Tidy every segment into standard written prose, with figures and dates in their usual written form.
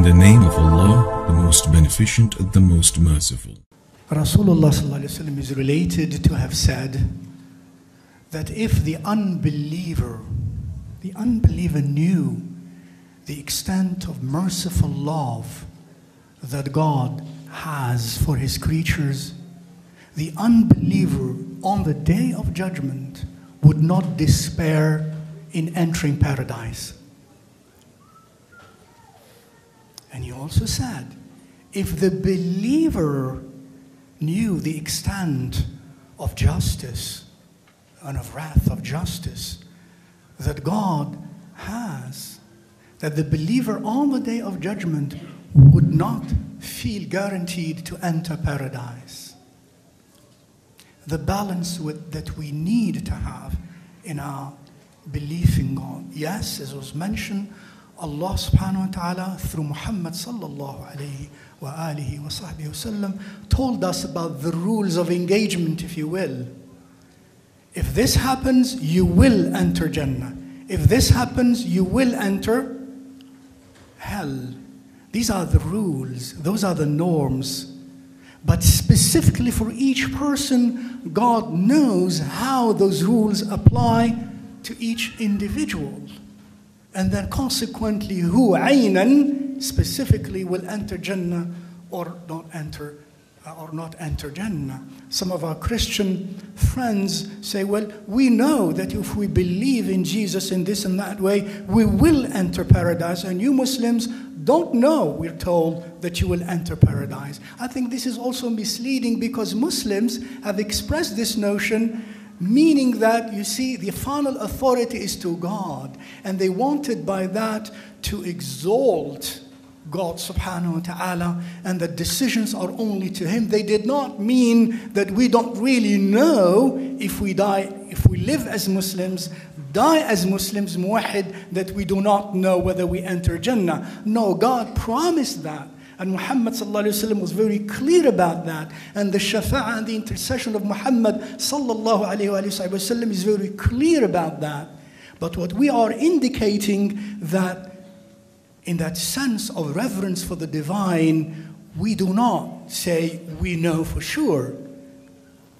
the name of Allah, the most beneficent, the most merciful. Rasulullah ﷺ is related to have said that if the unbeliever knew the extent of merciful love that God has for his creatures, the unbeliever on the day of judgment would not despair in entering paradise. And he also said, if the believer knew the extent of justice and of wrath of justice that God has, that the believer on the day of judgment would not feel guaranteed to enter paradise. The balance that we need to have in our belief in God. Yes, as was mentioned, Allah subhanahu wa ta'ala through Muhammad sallallahu alayhi wa alihi wa sahbihi wasallam told us about the rules of engagement, if you will. If this happens, you will enter Jannah. If this happens, you will enter hell. These are the rules, those are the norms. But specifically for each person, God knows how those rules apply to each individual. And then consequently, who aynan specifically will enter Jannah or not enter Jannah. Some of our Christian friends say, well, we know that if we believe in Jesus in this and that way, we will enter paradise. And you Muslims don't know, we're told, that you will enter paradise. I think this is also misleading because Muslims have expressed this notion, meaning that, you see, the final authority is to God. And they wanted by that to exalt God subhanahu wa ta'ala, and the decisions are only to Him. They did not mean that we don't really know if we live as Muslims, die as Muslims, muwahid, that we do not know whether we enter Jannah. No, God promised that. And Muhammad sallallahu alayhi wa sallam was very clear about that. And the shafa'ah and the intercession of Muhammad sallallahu alayhi wa sallam is very clear about that. But what we are indicating that in that sense of reverence for the divine, we do not say we know for sure.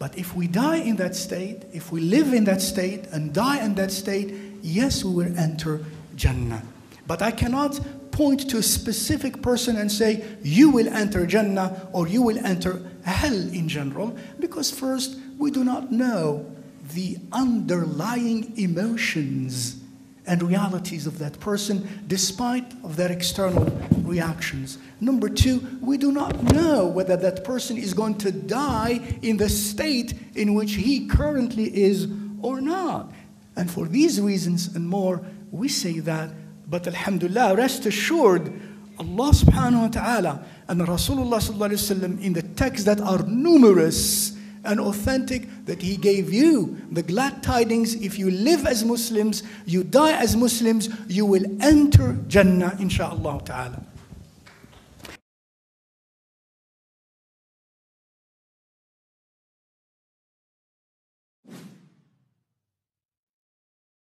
But if we die in that state, if we live in that state and die in that state, yes, we will enter Jannah. But I cannot point to a specific person and say, you will enter Jannah or you will enter hell in general, because first, we do not know the underlying emotions and realities of that person, despite of their external reactions. Number two, we do not know whether that person is going to die in the state in which he currently is or not. And for these reasons and more, we say that. But alhamdulillah, rest assured, Allah subhanahu wa ta'ala and Rasulullah sallallahu alayhi wa sallam in the texts that are numerous and authentic, that He gave you the glad tidings. If you live as Muslims, you die as Muslims, you will enter Jannah, insha'Allah ta'ala.